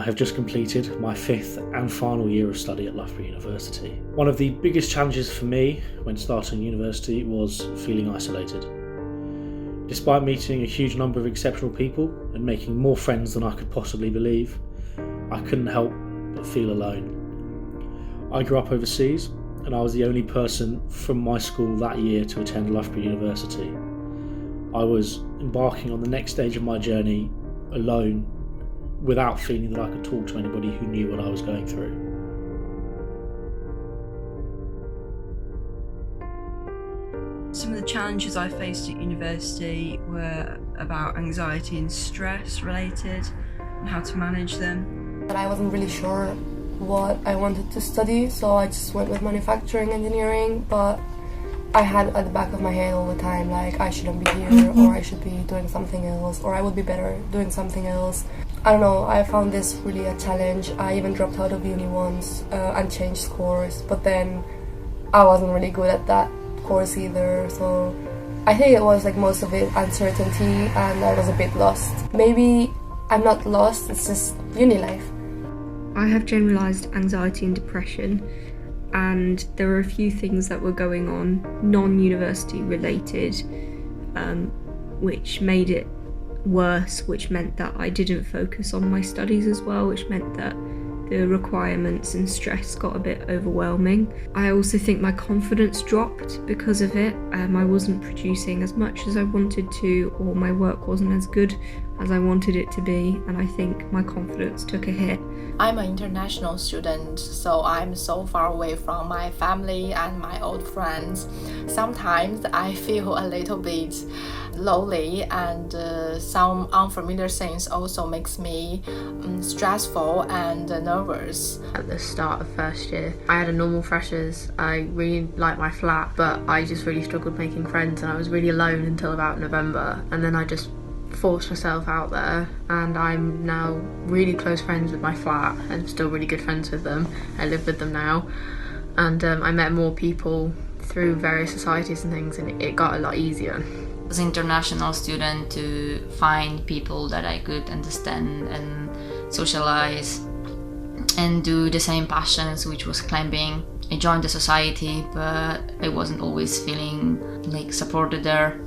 I have just completed my 5th and final year of study at Loughborough University. One of the biggest challenges for me when starting university was feeling isolated. Despite meeting a huge number of exceptional people and making more friends than I could possibly believe, I couldn't help but feel alone. I grew up overseas and I was the only person from my school that year to attend Loughborough University. I was embarking on the next stage of my journey alone, without feeling that I could talk to anybody who knew what I was going through. Some of the challenges I faced at university were about anxiety and stress related and how to manage them. But I wasn't really sure what I wanted to study, so I just went with manufacturing engineering, but I had at the back of my head all the time like I shouldn't be here, or I should be doing something else, or I would be better doing something else. I don't know, I found this really a challenge. I even dropped out of uni once and changed course, but then I wasn't really good at that course either, so I think it was like most of it uncertainty and I was a bit lost. Maybe I'm not lost, it's just uni life. I have generalised anxiety and depression, and there were a few things that were going on non-university related which made it worse, which meant that I didn't focus on my studies as well, which meant that the requirements and stress got a bit overwhelming. I also think my confidence dropped because of it. I wasn't producing as much as I wanted to, or my work wasn't as good as I wanted it to be, and I think my confidence took a hit. I'm an international student, so I'm so far away from my family and my old friends. Sometimes I feel a little bit lonely, and some unfamiliar things also makes me stressful and nervous. At the start of first year, I had a normal freshers. I really liked my flat, but I just really struggled making friends, and I was really alone until about November, and then I just forced myself out there, and I'm now really close friends with my flat and still really good friends with them. I live with them now, and I met more people through various societies and things, and it got a lot easier. As an international student, to find people that I could understand and socialize and do the same passions, which was climbing. I joined the society, but I wasn't always feeling like supported there,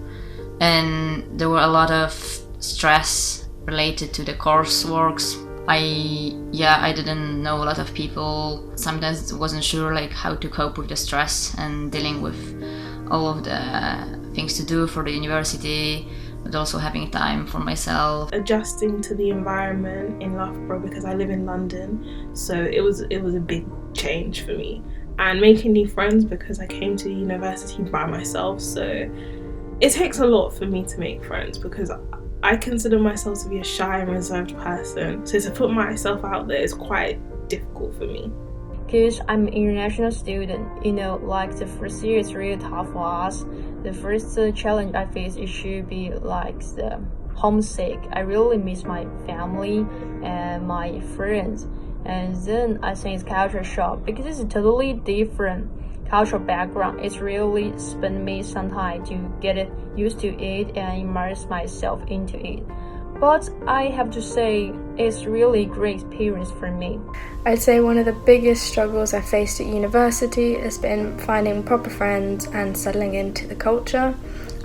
and there were a lot of stress related to the courseworks. I didn't know a lot of people. Sometimes wasn't sure like how to cope with the stress and dealing with all of the things to do for the university, but also having time for myself. Adjusting to the environment in Loughborough, because I live in London, so it was a big change for me. And making new friends, because I came to university by myself, so it takes a lot for me to make friends, because I consider myself to be a shy and reserved person, so to put myself out there is quite difficult for me. Because I'm an international student, like the first year is really tough for us. The first challenge I face, it should be like the homesick. I really miss my family and my friends. And then I think it's culture shock, because it's a totally different cultural background. It's really spent me some time to get used to it and immerse myself into it. But I have to say, it's really a great experience for me. I'd say one of the biggest struggles I faced at university has been finding proper friends and settling into the culture.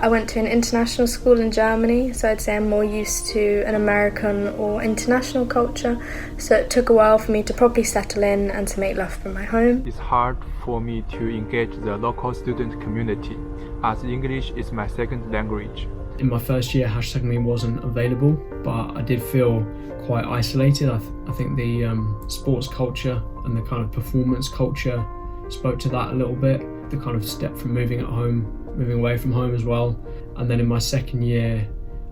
I went to an international school in Germany, so I'd say I'm more used to an American or international culture, so it took a while for me to properly settle in and to make Loughborough my home. It's hard for me to engage the local student community, as English is my second language. In my first year, #me wasn't available, but I did feel quite isolated. I think the sports culture and the kind of performance culture spoke to that a little bit. The kind of step from moving away from home as well. And then in my second year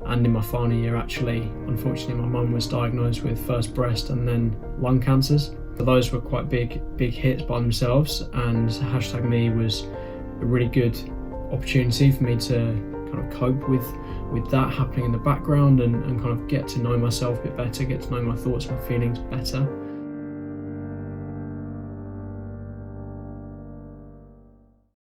and in my final year, actually, unfortunately, my mum was diagnosed with first breast and then lung cancers. So those were quite big hits by themselves, and #me was a really good opportunity for me to kind of cope with that happening in the background and kind of get to know myself a bit better, get to know my thoughts, my feelings better.